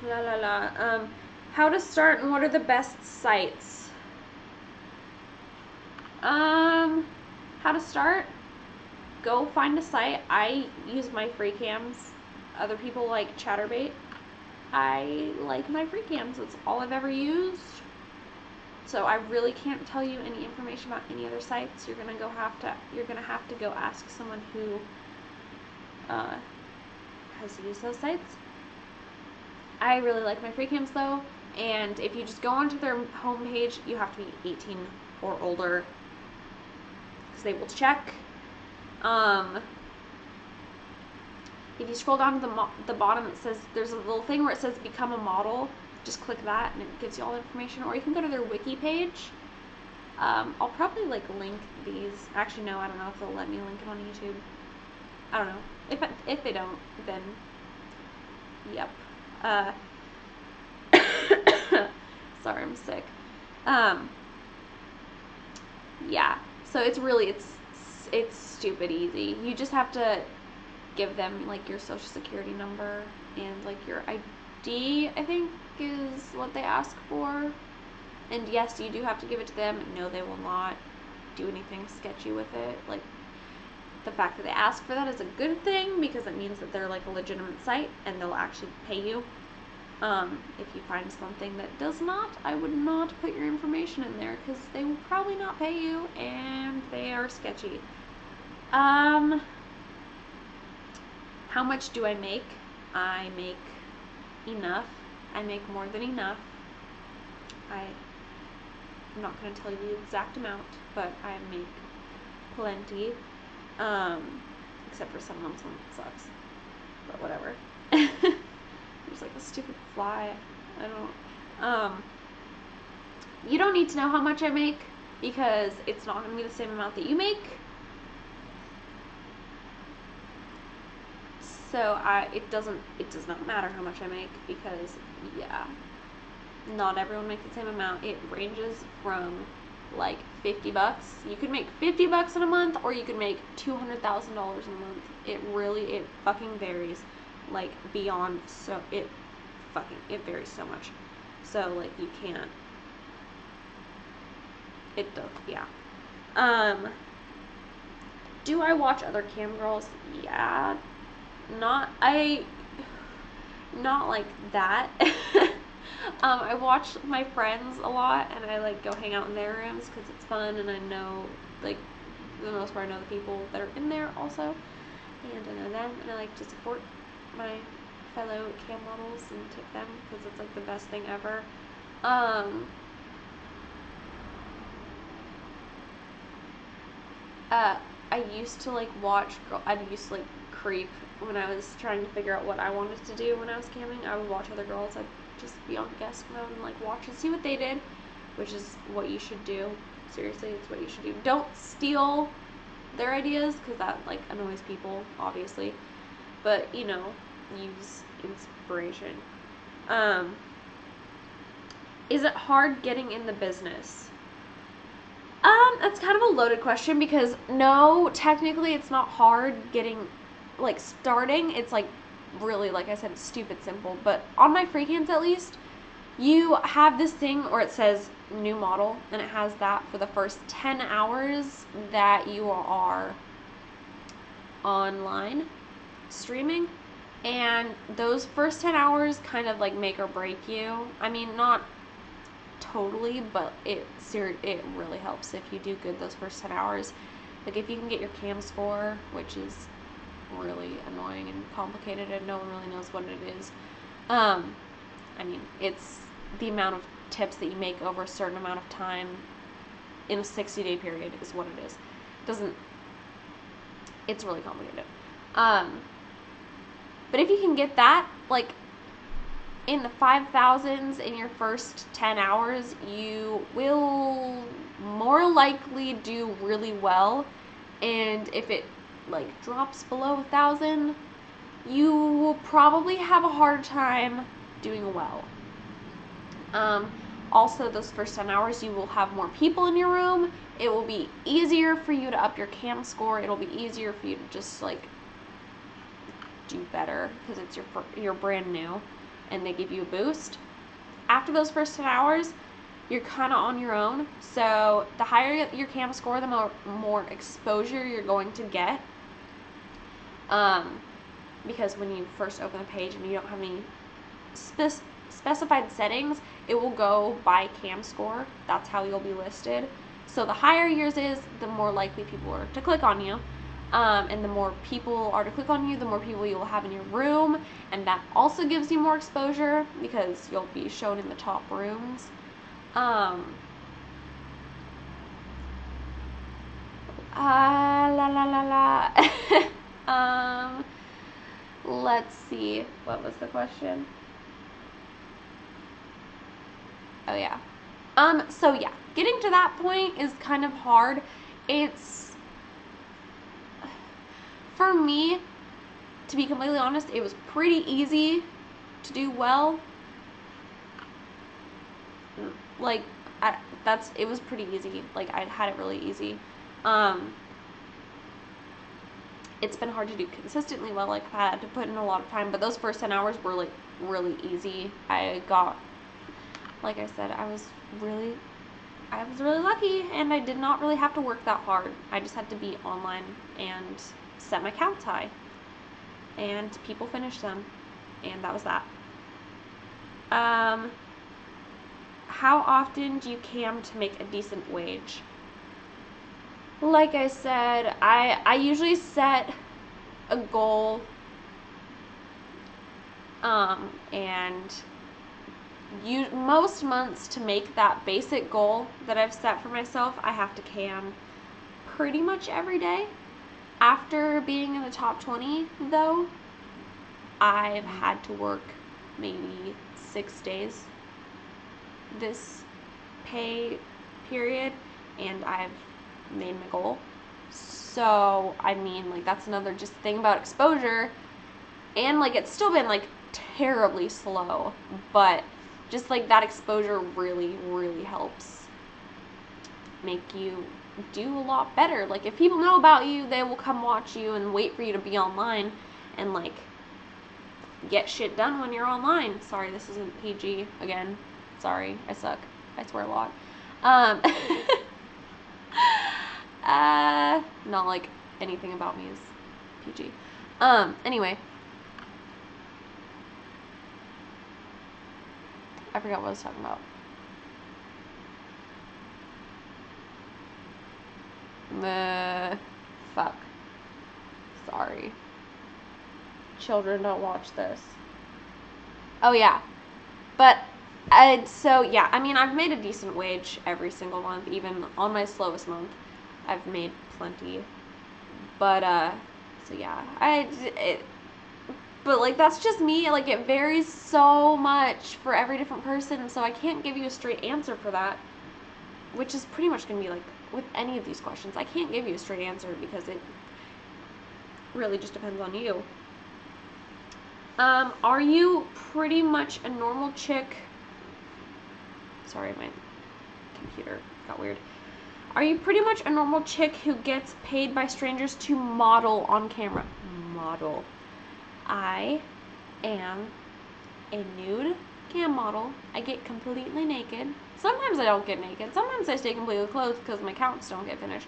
La la la. How to start and what are the best sites? How to start? Go find a site. I use my free cams. Other people like Chatterbait. I like my free cams. It's all I've ever used. So I really can't tell you any information about any other sites. You're gonna have to go ask someone who has used those sites. I really like my free cams though, and if you just go onto their homepage, you have to be 18 or older because they will check. If you scroll down to the bottom, it says there's a little thing where it says become a model. Just click that and it gives you all the information, or you can go to their wiki page. I'll probably like link these. Actually, no, I don't know if they'll let me link it on YouTube. I don't know. If they don't, then yep. Sorry, I'm sick. Yeah. So it's stupid easy. You just have to give them like your social security number and like your ID, I think is what they ask for. And yes, you do have to give it to them. No, they will not do anything sketchy with it. Like, the fact that they ask for that is a good thing because it means that they're like a legitimate site and they'll actually pay you. If you find something that does not, I would not put your information in there because they will probably not pay you and they are sketchy. How much do I make? I make enough. I make more than enough. I'm not going to tell you the exact amount, but I make plenty. Except for some months when it sucks. But whatever. There's like a stupid fly. You don't need to know how much I make because it's not going to be the same amount that you make. So it does not matter how much I make because yeah, not everyone makes the same amount. It ranges from like $50. You could make $50 in a month, or you could make $200,000 in a month. It fucking varies, like beyond. So it varies so much. So like you can't. It does, yeah. Do I watch other cam girls? Yeah. Not like that. I watch my friends a lot, and I like go hang out in their rooms because it's fun, and I know like for the most part I know the people that are in there also, and I know them, and I like to support my fellow cam models and tip them because it's like the best thing ever. I used to like I used to like creep when I was trying to figure out what I wanted to do when I was camming. I would watch other girls. I'd just be on guest mode and like watch and see what they did, which is what you should do. Seriously, it's what you should do. Don't steal their ideas because that like annoys people, obviously. But you know, use inspiration. Is it hard getting in the business? That's kind of a loaded question because no, technically it's not hard getting, like, starting. It's, like, really, like I said, it's stupid simple. But on my free cams, at least, you have this thing where it says new model, and it has that for the first 10 hours that you are online streaming. And those first 10 hours kind of, like, make or break you. I mean, not totally, but it really helps if you do good those first 10 hours. Like if you can get your cam score, which is really annoying and complicated and no one really knows what it is. I mean, it's the amount of tips that you make over a certain amount of time in a 60-day period is what it is. It's really complicated. But if you can get that, like, in the 5,000s in your first 10 hours, you will more likely do really well. And if it like drops below 1,000, you will probably have a hard time doing well. Also, those first 10 hours, you will have more people in your room. It will be easier for you to up your cam score. It'll be easier for you to just like do better because you're brand new. and they give you a boost. After those first 10 hours, you're kind of on your own. So the higher your cam score, the more exposure you're going to get. Because when you first open a page and you don't have any specified settings, it will go by cam score. That's how you'll be listed. So the higher yours is, the more likely people are to click on you. And the more people are to click on you, the more people you'll have in your room, and that also gives you more exposure because you'll be shown in the top rooms. Let's see, what was the question? Oh yeah. So yeah, getting to that point is kind of hard. It's, for me, to be completely honest, it was pretty easy to do well. Like, it was pretty easy. Like, I had it really easy. It's been hard to do consistently well. Like, I had to put in a lot of time, but those first 10 hours were, like, really easy. Like I said, I was really lucky, and I did not really have to work that hard. I just had to be online and set my counts high, and people finished them, and that was that. How often do you cam to make a decent wage? Like I said, I usually set a goal, and most months, to make that basic goal that I've set for myself, I have to cam pretty much every day. After being in the top 20, though, I've had to work maybe 6 days this pay period, and I've made my goal. So, I mean, like, that's another just thing about exposure, and, like, it's still been, like, terribly slow, but just, like, that exposure really, really helps make you do a lot better. Like, if people know about you, they will come watch you and wait for you to be online and, like, get shit done when you're online. Sorry, this isn't PG again. Sorry, I suck. I swear a lot. Not like anything about me is PG. Anyway. I forgot what I was talking about. Fuck. Sorry. Children, don't watch this. Oh yeah. But, so yeah, I mean, I've made a decent wage every single month, even on my slowest month. I've made plenty. But, so yeah, but, like, that's just me. Like, it varies so much for every different person, so I can't give you a straight answer for that, which is pretty much going to be, like, with any of these questions. I can't give you a straight answer because it really just depends on you. Are you pretty much a normal chick? Sorry, my computer got weird. Are you pretty much a normal chick who gets paid by strangers to model on camera? Model. I am a nude cam model. I get completely naked. Sometimes I don't get naked. Sometimes I stay completely clothed because my counts don't get finished.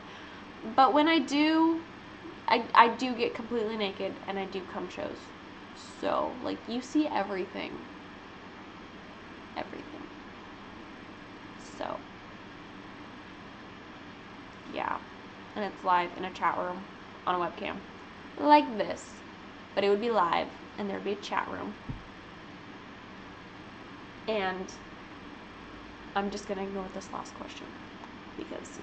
But when I do, I do get completely naked, and I do come shows. So, like, you see everything. Everything. So, yeah. And it's live in a chat room on a webcam. Like this. But it would be live, and there'd be a chat room. And I'm just gonna ignore this last question because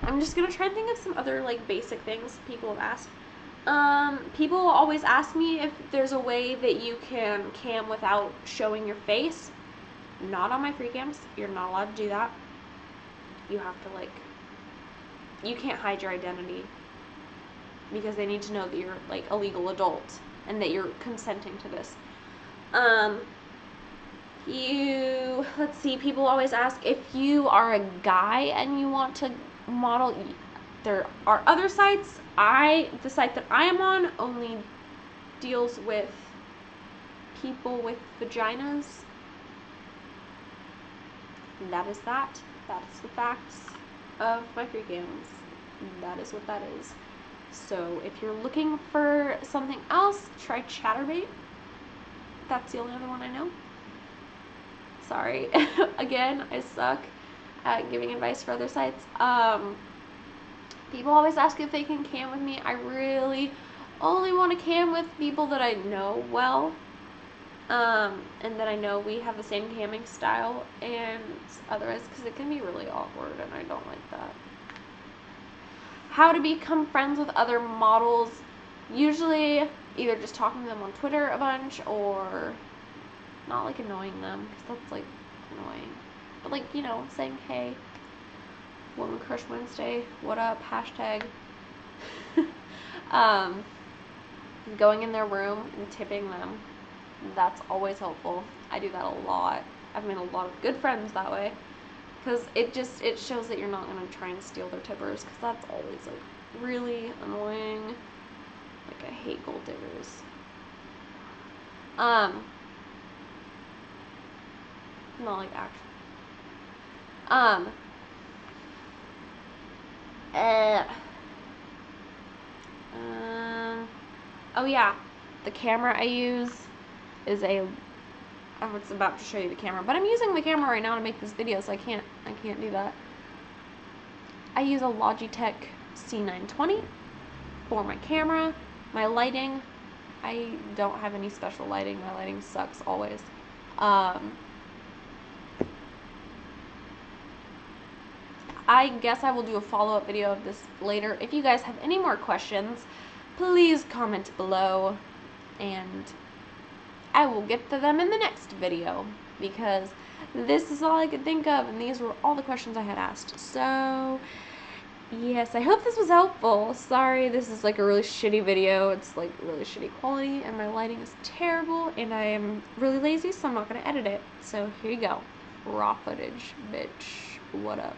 I'm just gonna try and think of some other, like, basic things people have asked. People always ask me if there's a way that you can cam without showing your face. Not on my free cams. You're not allowed to do that. You have to, like, you can't hide your identity because they need to know that you're, like, a legal adult and that you're consenting to this. Let's see, people always ask if you are a guy and you want to model. There are other sites. The site that I am on only deals with people with vaginas. And that is that. That's the facts of my free cams. That is what that is. So if you're looking for something else, try Chaturbate. That's the only other one I know. Sorry. Again, I suck at giving advice for other sites. People always ask if they can cam with me. I really only want to cam with people that I know well. And that I know we have the same camming style, and otherwise, because it can be really awkward, and I don't like that. How to become friends with other models. Usually, either just talking to them on Twitter a bunch, or not, like, annoying them, because that's, like, annoying. But, like, you know, saying, hey, Woman Crush Wednesday, what up, hashtag. Going in their room and tipping them. That's always helpful. I do that a lot. I've made a lot of good friends that way. Because it shows that you're not going to try and steal their tippers. Because that's always, like, really annoying. Like, I hate gold diggers. Not like actually. Oh yeah, the camera I use is I was about to show you the camera, but I'm using the camera right now to make this video, so I can't do that. I use a Logitech C920 for my camera. My lighting, I don't have any special lighting. My lighting sucks always. I guess I will do a follow-up video of this later. If you guys have any more questions, please comment below, and I will get to them in the next video, because this is all I could think of, and these were all the questions I had asked. So, yes, I hope this was helpful. Sorry, this is like a really shitty video. It's like really shitty quality, and my lighting is terrible, and I am really lazy, so I'm not going to edit it. So, here you go. Raw footage, bitch. What up?